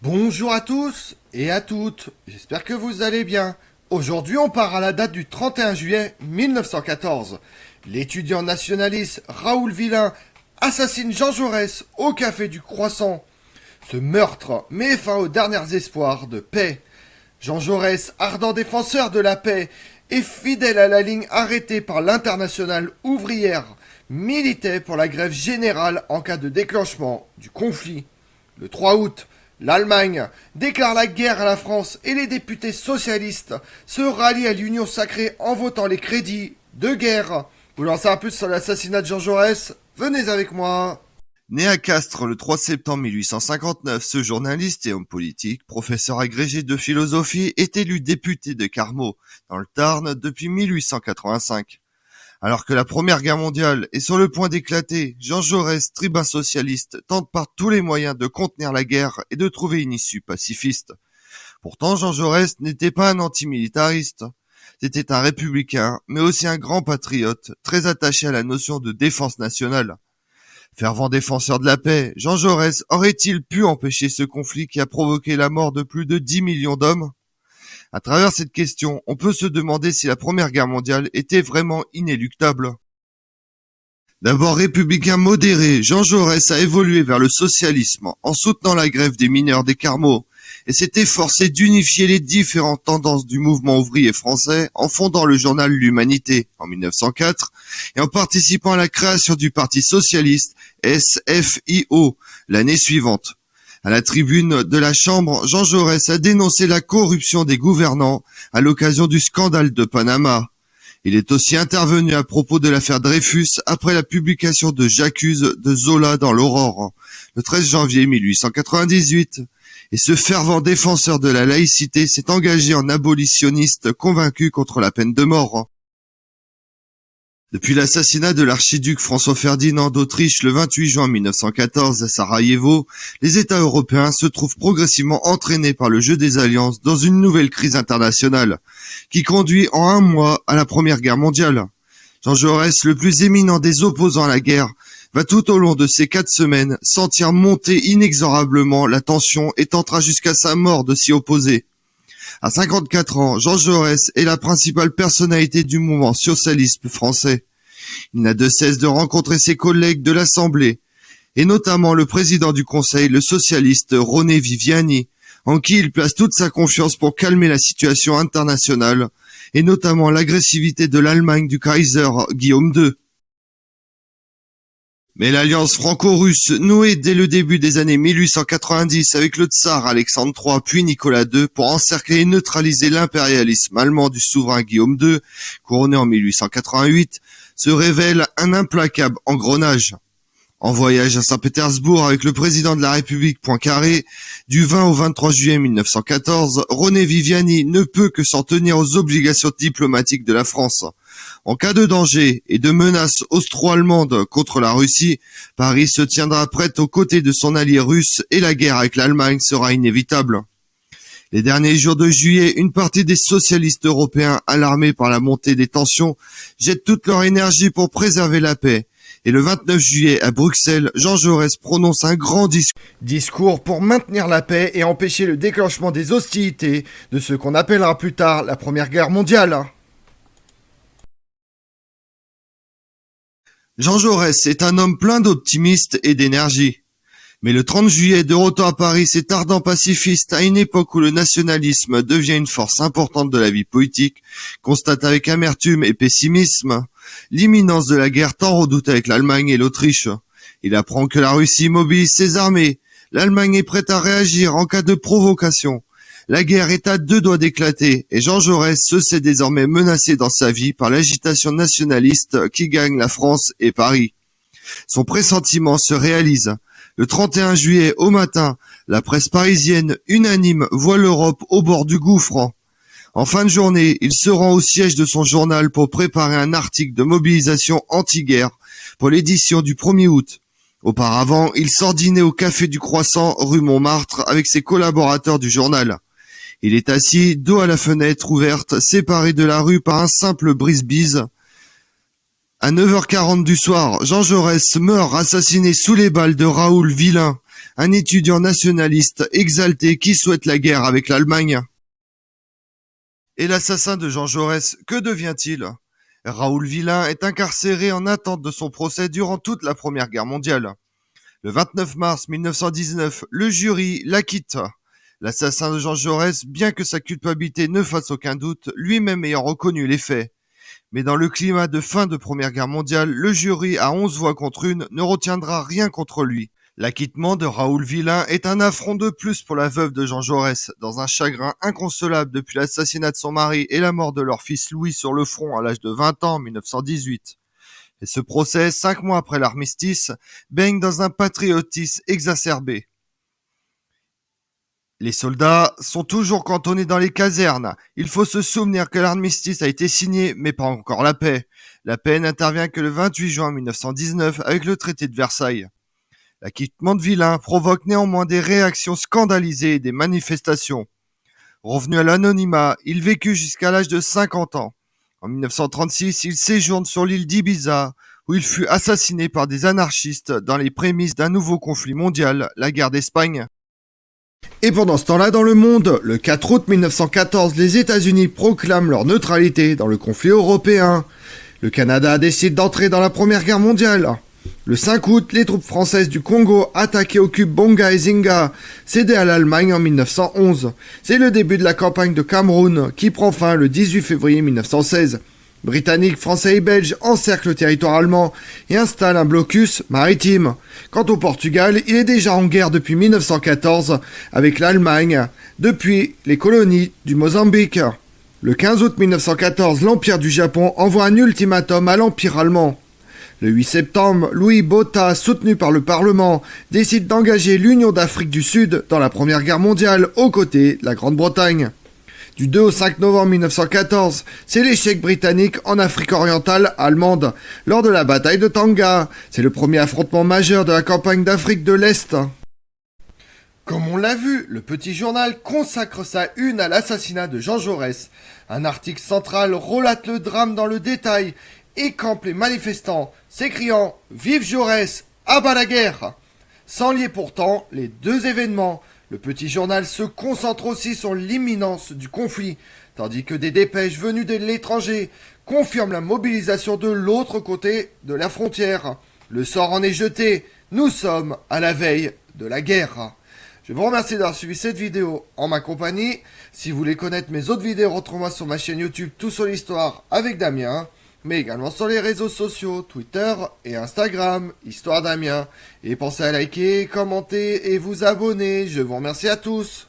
Bonjour à tous et à toutes, j'espère que vous allez bien. Aujourd'hui on part à la date du 31 juillet 1914. L'étudiant nationaliste Raoul Villain assassine Jean Jaurès au café du Croissant. Ce meurtre met fin aux derniers espoirs de paix. Jean Jaurès, ardent défenseur de la paix et fidèle à la ligne arrêtée par l'Internationale ouvrière, militait pour la grève générale en cas de déclenchement du conflit. Le 3 août, l'Allemagne déclare la guerre à la France et les députés socialistes se rallient à l'Union sacrée en votant les crédits de guerre. Vous lancez un peu sur l'assassinat de Jean Jaurès? Venez avec moi. Né à Castres le 3 septembre 1859, ce journaliste et homme politique, professeur agrégé de philosophie, est élu député de Carmaux, dans le Tarn, depuis 1885. Alors que la Première Guerre mondiale est sur le point d'éclater, Jean Jaurès, tribun socialiste, tente par tous les moyens de contenir la guerre et de trouver une issue pacifiste. Pourtant, Jean Jaurès n'était pas un antimilitariste. C'était un républicain, mais aussi un grand patriote, très attaché à la notion de défense nationale. Fervent défenseur de la paix, Jean Jaurès aurait-il pu empêcher ce conflit qui a provoqué la mort de plus de 10 millions d'hommes? À travers cette question, on peut se demander si la Première Guerre mondiale était vraiment inéluctable. D'abord républicain modéré, Jean Jaurès a évolué vers le socialisme en soutenant la grève des mineurs des Carmaux et s'est efforcé d'unifier les différentes tendances du mouvement ouvrier français en fondant le journal L'Humanité en 1904 et en participant à la création du Parti socialiste SFIO l'année suivante. À la tribune de la Chambre, Jean Jaurès a dénoncé la corruption des gouvernants à l'occasion du scandale de Panama. Il est aussi intervenu à propos de l'affaire Dreyfus après la publication de J'accuse de Zola dans l'Aurore, le 13 janvier 1898. Et ce fervent défenseur de la laïcité s'est engagé en abolitionniste convaincu contre la peine de mort. Depuis l'assassinat de l'archiduc François-Ferdinand d'Autriche le 28 juin 1914 à Sarajevo, les États européens se trouvent progressivement entraînés par le jeu des alliances dans une nouvelle crise internationale, qui conduit en un mois à la Première Guerre mondiale. Jean Jaurès, le plus éminent des opposants à la guerre, va tout au long de ces 4 semaines sentir monter inexorablement la tension et tentera jusqu'à sa mort de s'y opposer. À 54 ans, Jean Jaurès est la principale personnalité du mouvement socialiste français. Il n'a de cesse de rencontrer ses collègues de l'Assemblée, et notamment le président du Conseil, le socialiste René Viviani, en qui il place toute sa confiance pour calmer la situation internationale, et notamment l'agressivité de l'Allemagne du Kaiser Guillaume II. Mais l'alliance franco-russe, nouée dès le début des années 1890 avec le tsar Alexandre III puis Nicolas II pour encercler et neutraliser l'impérialisme allemand du souverain Guillaume II, couronné en 1888, se révèle un implacable engrenage. En voyage à Saint-Pétersbourg avec le président de la République Poincaré, du 20 au 23 juillet 1914, René Viviani ne peut que s'en tenir aux obligations diplomatiques de la France. En cas de danger et de menace austro-allemande contre la Russie, Paris se tiendra prête aux côtés de son allié russe et la guerre avec l'Allemagne sera inévitable. Les derniers jours de juillet, une partie des socialistes européens, alarmés par la montée des tensions, jettent toute leur énergie pour préserver la paix. Et le 29 juillet, à Bruxelles, Jean Jaurès prononce un grand Discours pour maintenir la paix et empêcher le déclenchement des hostilités de ce qu'on appellera plus tard la Première Guerre mondiale. Jean Jaurès est un homme plein d'optimisme et d'énergie. Mais le 30 juillet, de retour à Paris, cet ardent pacifiste, à une époque où le nationalisme devient une force importante de la vie politique, constate avec amertume et pessimisme l'imminence de la guerre tant redoutée avec l'Allemagne et l'Autriche. Il apprend que la Russie mobilise ses armées. L'Allemagne est prête à réagir en cas de provocation. La guerre est à 2 doigts d'éclater et Jean Jaurès se sait désormais menacé dans sa vie par l'agitation nationaliste qui gagne la France et Paris. Son pressentiment se réalise. Le 31 juillet au matin, la presse parisienne unanime voit l'Europe au bord du gouffre. En fin de journée, il se rend au siège de son journal pour préparer un article de mobilisation anti-guerre pour l'édition du 1er août. Auparavant, il sort dîner au Café du Croissant, rue Montmartre, avec ses collaborateurs du journal. Il est assis, dos à la fenêtre ouverte, séparé de la rue par un simple brise-bise. À 9h40 du soir, Jean Jaurès meurt assassiné sous les balles de Raoul Villain, un étudiant nationaliste exalté qui souhaite la guerre avec l'Allemagne. Et l'assassin de Jean Jaurès, que devient-il? Raoul Villain est incarcéré en attente de son procès durant toute la Première Guerre mondiale. Le 29 mars 1919, le jury l'acquitte. L'assassin de Jean Jaurès, bien que sa culpabilité ne fasse aucun doute, lui-même ayant reconnu les faits. Mais dans le climat de fin de Première Guerre mondiale, le jury, à 11 voix contre une, ne retiendra rien contre lui. L'acquittement de Raoul Villain est un affront de plus pour la veuve de Jean Jaurès, dans un chagrin inconsolable depuis l'assassinat de son mari et la mort de leur fils Louis sur le front à l'âge de 20 ans en 1918. Et ce procès, 5 mois après l'armistice, baigne dans un patriotisme exacerbé. Les soldats sont toujours cantonnés dans les casernes. Il faut se souvenir que l'armistice a été signé, mais pas encore la paix. La paix n'intervient que le 28 juin 1919 avec le traité de Versailles. L'acquittement de Villain provoque néanmoins des réactions scandalisées et des manifestations. Revenu à l'anonymat, il vécut jusqu'à l'âge de 50 ans. En 1936, il séjourne sur l'île d'Ibiza, où il fut assassiné par des anarchistes dans les prémices d'un nouveau conflit mondial, la guerre d'Espagne. Et pendant ce temps-là, dans le monde, le 4 août 1914, les États-Unis proclament leur neutralité dans le conflit européen. Le Canada décide d'entrer dans la Première Guerre mondiale. Le 5 août, les troupes françaises du Congo attaquent et occupent Bonga et Zinga, cédées à l'Allemagne en 1911. C'est le début de la campagne de Cameroun, qui prend fin le 18 février 1916. Britanniques, Français et Belges encerclent le territoire allemand et installent un blocus maritime. Quant au Portugal, il est déjà en guerre depuis 1914 avec l'Allemagne, depuis les colonies du Mozambique. Le 15 août 1914, l'Empire du Japon envoie un ultimatum à l'Empire allemand. Le 8 septembre, Louis Botha, soutenu par le Parlement, décide d'engager l'Union d'Afrique du Sud dans la Première Guerre mondiale aux côtés de la Grande-Bretagne. Du 2 au 5 novembre 1914, c'est l'échec britannique en Afrique orientale allemande, lors de la bataille de Tanga. C'est le premier affrontement majeur de la campagne d'Afrique de l'Est. Comme on l'a vu, le Petit Journal consacre sa une à l'assassinat de Jean Jaurès. Un article central relate le drame dans le détail et campe les manifestants, s'écriant « Vive Jaurès, à bas la guerre !» Sans lier pourtant les deux événements, le Petit Journal se concentre aussi sur l'imminence du conflit, tandis que des dépêches venues de l'étranger confirment la mobilisation de l'autre côté de la frontière. Le sort en est jeté, nous sommes à la veille de la guerre. Je vous remercie d'avoir suivi cette vidéo en ma compagnie. Si vous voulez connaître mes autres vidéos, retrouvez-moi sur ma chaîne YouTube Tout sur l'Histoire avec Damien, mais également sur les réseaux sociaux, Twitter et Instagram, Histoire Damien. Et pensez à liker, commenter et vous abonner. Je vous remercie à tous.